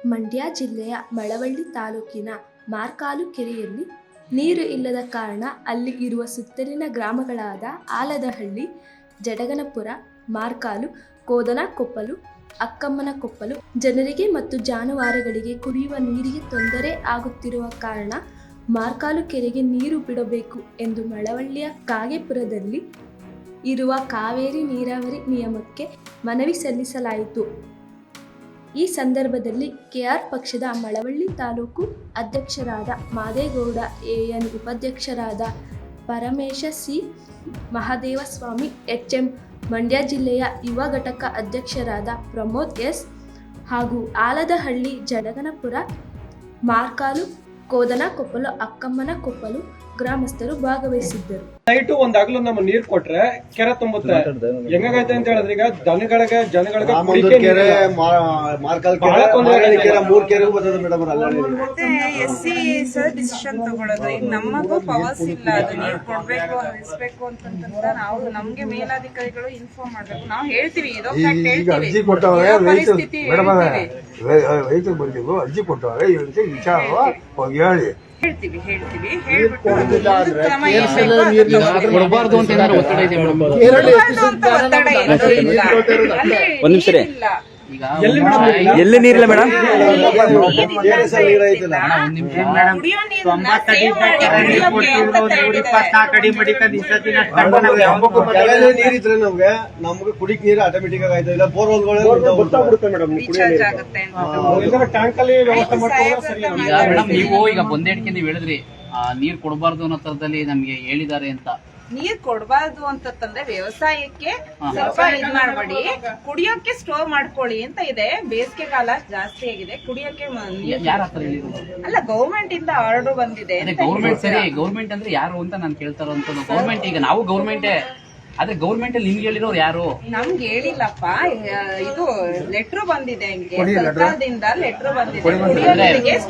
ಮಂಡ್ಯ ಜಿಲ್ಲೆಯ ಮಳವಳ್ಳಿ ತಾಲೂಕಿನ ಮಾರ್ಕಾಲು ಕೆರೆಯಲ್ಲಿ ನೀರು ಇಲ್ಲದ ಕಾರಣ ಅಲ್ಲಿ ಇರುವ ಸುತ್ತಲಿನ ಗ್ರಾಮಗಳಾದ ಆಲದಹಳ್ಳಿ, ಜಡಗನಪುರ, ಮಾರ್ಕಾಲು, ಕೋದನಕೊಪ್ಪಲು, ಅಕ್ಕಮ್ಮನಕೊಪ್ಪಲು ಜನರಿಗೆ ಮತ್ತು ಜಾನುವಾರುಗಳಿಗೆ ಕುಡಿಯುವ ನೀರಿಗೆ ತೊಂದರೆ ಆಗುತ್ತಿರುವ ಕಾರಣ ಮಾರ್ಕಾಲು ಕೆರೆಗೆ ನೀರು ಬಿಡಬೇಕು ಎಂದು ಮಳವಳ್ಳಿಯ ಕಾಗೇಪುರದಲ್ಲಿ ಇರುವ ಕಾವೇರಿ ನೀರಾವರಿ ನಿಗಮಕ್ಕೆ ಮನವಿ ಸಲ್ಲಿಸಲಾಯಿತು. ಈ ಸಂದರ್ಭದಲ್ಲಿ ಕೆಆರ್ ಪಕ್ಷದ ಮಳವಳ್ಳಿ ತಾಲೂಕು ಅಧ್ಯಕ್ಷರಾದ ಮಾದೇಗೌಡ ಎಎನ್, ಉಪಾಧ್ಯಕ್ಷರಾದ ಪರಮೇಶ ಸಿ, ಮಹದೇವಸ್ವಾಮಿ ಎಚ್ಎಂ, ಮಂಡ್ಯ ಜಿಲ್ಲೆಯ ಯುವ ಘಟಕ ಅಧ್ಯಕ್ಷರಾದ ಪ್ರಮೋದ್ ಎಸ್ ಹಾಗೂ ಆಲದಹಳ್ಳಿ, ಜಡಗನಪುರ, ಮಾರ್ಕಾಲು, ಕೋದನಕೊಪ್ಪಲು, ಅಕ್ಕಮ್ಮನಕೊಪ್ಪಲು ಗ್ರಾಮಸ್ಥರು ಭಾಗವಹಿಸಿದ್ದರು. ನೈಟು ಒಂದ್ ಹಗಲು ನಮ್ಮ ನೀರ್ ಕೊಟ್ರೆ ಕೆರೆ ತುಂಬುತ್ತೆ. ಹೆಂಗಾಗೈತೆ ಅಂತ ಹೇಳಿದ್ರೆ ಈಗ ಜನಗಳಿಗೆ ಮೂರ್ ಕೆರೆ ಬರ್ತದೆ ಮೇಡಮ್. ಎಸ್ಸಿ ಸರ್ ಡಿಸಿಷನ್ ತಗೊಳ್ಳೋದು. ಈಗ ನಮಗೂ ಪವರ್ಸ್ ಇಲ್ಲ, ಅದು ನೀರು ಕೊಡ್ಬೇಕು ಹರಿಸ್ಬೇಕು ಅಂತಂತ ನಾವು ನಮ್ಗೆ ಮೇಲಾಧಿಕಾರಿಗಳು ಇನ್ಫಾರ್ಮ್ ಮಾಡ್ಬೇಕು. ನಾವು ಹೇಳ್ತೀವಿ, ಇದೋ ಅರ್ಜಿ ಕೊಟ್ಟವ್ರೆ ರೈತರು ಬಂದಿದ್ದು ಅರ್ಜಿ ಕೊಟ್ಟವ್ರೆ ವಿಚಾರ ಹೇಳಿ ಹೇಳ್ತೀವಿ ಕೊಡಬಾರ್ದು ಅಂತ ಏನಾದ್ರು ಒತ್ತಡ ಇದೆ ಮೇಡಮ್? ಒಂದ್ ನಿಮಿಷ ರೀ, ಎಲ್ಲಿ ನೀರಿಲ್ಲ ಮೇಡಮ್? ನೀರಿದ್ರೆ ನಮ್ಗೆ ಕುಡಿಕ್ ನೀರು ಆಟೋಮೆಟಿಕ್ ಆಗಿ ಇಲ್ಲ, ಟ್ಯಾಂಕ್ ಅಲ್ಲಿ ವ್ಯವಸ್ಥೆ ಮೇಡಮ್, ನೀವು ಈಗ ಬಂದೇಡ್ಕೆ ನೀವು ಹೇಳಿದ್ರಿ ನೀರ್ ಕೊಡಬಾರ್ದು ಅನ್ನೋ ತರದಲ್ಲಿ ನಮ್ಗೆ ಹೇಳಿದ್ದಾರೆ ಅಂತ. ನೀರ್ ಕೊಡಬಾರ್ದು ಅಂತಂದ್ರೆ ವ್ಯವಸಾಯಕ್ಕೆ ಸ್ವಲ್ಪ ಇದ್ ಮಾಡ್ಬೇಡಿ, ಕುಡಿಯೋಕೆ ಸ್ಟೋರ್ ಮಾಡ್ಕೊಳ್ಳಿ ಅಂತ ಇದೆ. ಬೇಸಿಗೆ ಕಾಲ ಜಾಸ್ತಿ ಆಗಿದೆ, ಕುಡಿಯೋಕೆ ಯಾರ ಹತ್ರ ಹೇಳಿರೋದು? ಅಲ್ಲ, ಗೌರ್ಮೆಂಟ್ ಇಂದ ಆರ್ಡರ್ ಬಂದಿದೆ. ಗೌರ್ಮೆಂಟ್ ಸರಿ, ಗೌರ್ಮೆಂಟ್ ಅಂದ್ರೆ ಯಾರು ಅಂತ ನಾನು ಕೇಳ್ತಾರೋ ಅಂತ. ಗೌರ್ಮೆಂಟ್, ಈಗ ನಾವು ಗೌರ್ಮೆಂಟೇ, ಆದ್ರೆ ಗೌರ್ಮೆಂಟ್ ಅಲ್ಲಿ ನಿಮ್ಗೆ ಹೇಳಿರೋರು ಯಾರು? ನಮ್ಗೆ ಹೇಳಿಲ್ಲಪ್ಪ. ಇದು ಲೆಟ್ರು ಬಂದಿದೆ, ಸರ್ಕಾರದಿಂದ ಲೆಟ್ರು ಬಂದಿದೆ.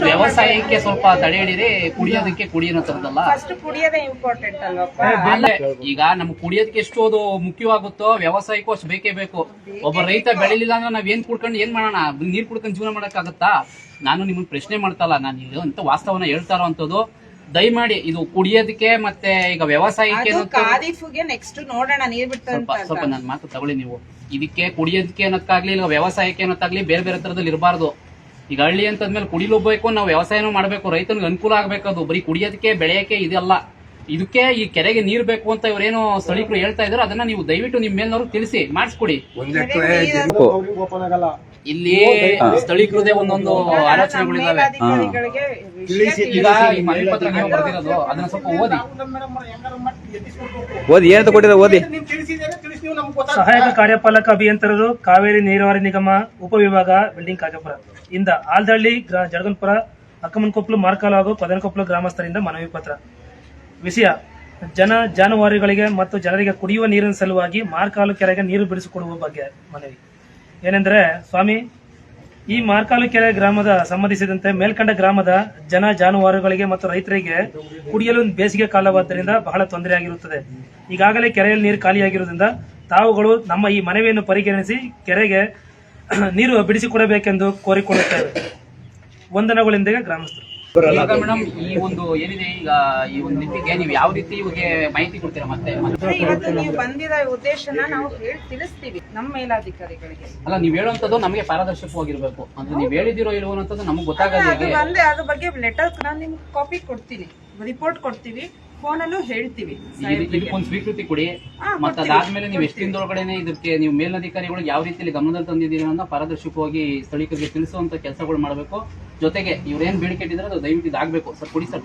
ವ್ಯವಸಾಯಕ್ಕೆ ಸ್ವಲ್ಪ ತಡೆ ಹಿಡಿದ್ರೆ ಕುಡಿಯೋದಕ್ಕೆ ಕುಡಿಯೋ ತರದಲ್ಲ. First ಕುಡಿಯೋದೇ important ಅಲ್ವಪ್ಪ. ಈಗ ನಮ್ಗೆ ಕುಡಿಯೋದಕ್ಕೆ ಎಷ್ಟು ಅದು ಮುಖ್ಯವಾಗುತ್ತೋ ವ್ಯವಸಾಯಕ್ಕೂ ಅಷ್ಟು ಬೇಕೇ ಬೇಕು. ಒಬ್ಬ ರೈತ ಬೆಳಿಲಿಲ್ಲ ಅಂದ್ರೆ ನಾವ್ ಏನ್ ಕುಡ್ಕೊಂಡು ಏನ್ ಮಾಡೋಣ? ನೀರ್ ಕುಡ್ಕೊಂಡು ಜೀವನ ಮಾಡಕ್ಕಾಗತ್ತಾ? ನಾನು ನಿಮ್ಮನ್ನ ಪ್ರಶ್ನೆ ಮಾಡ್ತಲ್ಲ, ನಾನು ಇದು ಅಂತ ವಾಸ್ತವನ ಹೇಳ್ತಾರೋ ಅಂತದ್ದು. ದಯಮಾಡಿ ಇದು ಕುಡಿಯೋದಕ್ಕೆ ಮತ್ತೆ ಈಗ ವ್ಯವಸಾಯಕ್ಕೆ ನೆಕ್ಸ್ಟ್ ನೋಡೋಣ, ನೀರ್ ಬಿಟ್ಟು ಸ್ವಲ್ಪ ನನ್ನ ಮಾತು ತಗೊಳ್ಳಿ ನೀವು. ಇದಕ್ಕೆ ಕುಡಿಯೋದಕ್ಕೆ ಅನ್ನೋಕ್ಕಾಗ್ಲಿ ಇಲ್ಲ ವ್ಯವಸಾಯಕ್ಕೆ ಅನ್ನೋಕ್ಕಾಗ್ಲಿ ಬೇರೆ ಬೇರೆ ತರದಲ್ಲಿ ಇರಬಾರ್ದು. ಈಗ ಹಳ್ಳಿ ಅಂತಂದ್ಮೇಲೆ ಕುಡಿಲೋಗ್ಬೇಕು, ನಾವು ವ್ಯವಸಾಯನೂ ಮಾಡ್ಬೇಕು, ರೈತನಿಗೆ ಅನುಕೂಲ ಆಗ್ಬೇಕು. ಅದು ಬರೀ ಕುಡಿಯೋದಕ್ಕೆ ಬೆಳೆಯಕ್ಕೆ ಇದೆಲ್ಲ. ಇದಕ್ಕೆ ಈ ಕೆರೆಗೆ ನೀರ್ ಬೇಕು ಅಂತ ಇವರೇನು ಸ್ಥಳೀಕರು ಹೇಳ್ತಾ ಇದಾರೆ, ಅದನ್ನ ನೀವು ದಯವಿಟ್ಟು ನಿಮ್ ಮೇಲ್ನವ್ರು ತಿಳಿಸಿ ಮಾಡಿಸ್ಕೊಡಿ. ಇಲ್ಲಿ ಸ್ಥಳೀಕೃತೇ ಒಂದೊಂದು ಆಲೋಚನೆಗಳಿದಾವೆ. ಈಗ ಈ ಮನವಿ ಪತ್ರ ನೀವು ಬರ್ದಿರೋದು ಅದನ್ನ ಸ್ವಲ್ಪ ಓದಿ ಏನಂತ ಕೊಟ್ಟಿರೋ ಓದಿ. ಸಹಾಯಕ ಕಾರ್ಯಪಾಲಕ ಅಭಿಯಂತರರು, ಕಾವೇರಿ ನೀರಾವರಿ ನಿಗಮ, ಉಪವಿಭಾಗ, ಬಿಲ್ಡಿಂಗ್, ಕಾಗೇಪುರ ಇಂದ ಆಲದಹಳ್ಳಿ, ಜಡಗನಪುರ, ಅಕ್ಕಮ್ಮನಕೊಪ್ಪಲು, ಮಾರ್ಕಾಲು ಹಾಗೂ ಕೋದನಕೊಪ್ಪಲು ಗ್ರಾಮಸ್ಥರಿಂದ ಮನವಿ ಪತ್ರ. ವಿಷಯ: ಜಾನುವಾರುಗಳಿಗೆ ಮತ್ತು ಜನರಿಗೆ ಕುಡಿಯುವ ನೀರಿನ ಸಲುವಾಗಿ ಮಾರ್ಕಾಲು ಕೆರೆಗೆ ನೀರು ಬಿಡಿಸಿಕೊಡುವ ಬಗ್ಗೆ ಮನವಿ. ಏನೆಂದರೆ, ಸ್ವಾಮಿ, ಈ ಮಾರ್ಕಾಲು ಕೆರೆ ಗ್ರಾಮದ ಸಂಬಂಧಿಸಿದಂತೆ ಮೇಲ್ಕಂಡ ಗ್ರಾಮದ ಜಾನುವಾರುಗಳಿಗೆ ಮತ್ತು ರೈತರಿಗೆ ಕುಡಿಯಲು ಬೇಸಿಗೆ ಕಾಲವಾದ್ದರಿಂದ ಬಹಳ ತೊಂದರೆಯಾಗಿರುತ್ತದೆ. ಈಗಾಗಲೇ ಕೆರೆಯಲ್ಲಿ ನೀರು ಖಾಲಿಯಾಗಿರುವುದರಿಂದ ತಾವುಗಳು ನಮ್ಮ ಈ ಮನವಿಯನ್ನು ಪರಿಗಣಿಸಿ ಕೆರೆಗೆ ನೀರು ಬಿಡಿಸಿಕೊಡಬೇಕೆಂದು ಕೋರಿಕೊಳ್ಳುತ್ತೇವೆ. ವಂದನೆಗಳೊಂದಿಗೆ ಗ್ರಾಮಸ್ಥರು. ಈಗ ಮೇಡಮ್, ಈ ಒಂದು ಏನಿದೆ ಈಗ ಈ ಒಂದು ನಿಟ್ಟಿಗೆ ನೀವು ಯಾವ ರೀತಿ ಇವಾಗ ಮಾಹಿತಿ ಕೊಡ್ತೀರಾ? ಮತ್ತೆ ಇವತ್ತು ನೀವು ಬಂದಿರೋ ಉದ್ದೇಶನ ನಾವು ತಿಳಿಸ್ತೀವಿ ನಮ್ಮ ಮೇಲಾಧಿಕಾರಿಗಳಿಗೆ. ಅಲ್ಲ, ನೀವ್ ಹೇಳುವಂತದ್ದು ನಮಗೆ ಪಾರದರ್ಶಕವಾಗಿರ್ಬೇಕು. ಅಂದ್ರೆ ನೀವ್ ಹೇಳಿದಿರೋ ಇಲ್ವೋ ಅನ್ನೋದು ನಮಗೆ ಗೊತ್ತಾಗಲ್ಲ. ಅದ್ರ ಬಗ್ಗೆ ಲೆಟರ್ ನಾನು ನಿಮ್ಗೆ ಕಾಪಿ ಕೊಡ್ತೀನಿ, ರಿಪೋರ್ಟ್ ಕೊಡ್ತೀವಿ, ಫೋನಲ್ಲೂ ಹೇಳ್ತೀವಿ. ಇದಕ್ಕೊಂದು ಸ್ವೀಕೃತಿ ಕೊಡಿ. ಮತ್ತೆ ಅದಾದ್ಮೇಲೆ ನೀವು ಎಷ್ಟು ದಿನದೊಳಗಡೆ ಇದಕ್ಕೆ ನೀವು ಮೇಲಧಿಕಾರಿಗಳು ಯಾವ ರೀತಿಯಲ್ಲಿ ಗಮನದಲ್ಲಿ ತಂದಿದ್ದೀರಿ ಅನ್ನೋ ಪಾರದರ್ಶಕವಾಗಿ ಸ್ಥಳೀಕರಿಗೆ ತಿಳಿಸುವಂತ ಕೆಲಸಗಳು ಮಾಡಬೇಕು. ಜೊತೆಗೆ ಇವ್ರೇನ್ ಬೇಡಿಕೆ ಇಟ್ಟಿದ್ರೆ ಅದು ದಯವಿಟ್ಟು ಇದಾಗಬೇಕು. ಸರ್ ಕೊಡಿ ಸರ್.